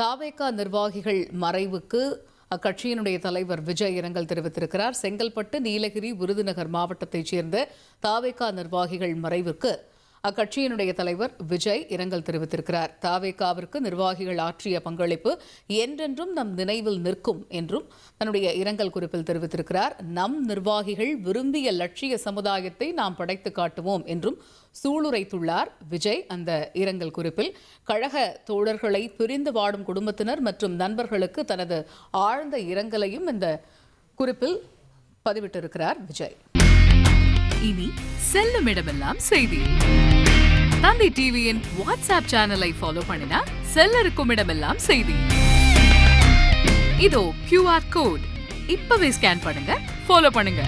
தாவேகா நிர்வாகிகள் மறைவுக்கு அக்கட்சியினுடைய தலைவர் விஜய் இரங்கல் தெரிவித்திருக்கிறார். செங்கல்பட்டு, நீலகிரி, விருதுநகர் மாவட்டத்தைச் சேர்ந்த தாவேகா நிர்வாகிகள் மறைவுக்கு அக்கட்சியினுடைய தலைவர் விஜய் இரங்கல் தெரிவித்திருக்கிறார். தாவேகாவிற்கு நிர்வாகிகள் ஆற்றிய பங்களிப்பு என்றென்றும் நம் நினைவில் நிற்கும் என்றும் தன்னுடைய இரங்கல் குறிப்பில் தெரிவித்திருக்கிறார். நம் நிர்வாகிகள் விரும்பிய லட்சிய சமுதாயத்தை நாம் படைத்து காட்டுவோம் என்றும் சூளுரைத்துள்ளார் விஜய். அந்த இரங்கல் குறிப்பில் கழக தோழர்களை பிரிந்து வாடும் குடும்பத்தினர் மற்றும் நண்பர்களுக்கு தனது ஆழ்ந்த இரங்கலையும் இந்த குறிப்பில் பதிவிட்டிருக்கிறார் விஜய். இனி செல்லும் இடமெல்லாம் செய்தி. தந்தி டிவியின் வாட்ஸ்அப் சேனலை ஃபாலோ பண்ணினா செல்ல இருக்கும் இடமெல்லாம் செய்தி. இதோ QR கோட் இப்பவே ஸ்கேன் பண்ணுங்க, ஃபாலோ பண்ணுங்க.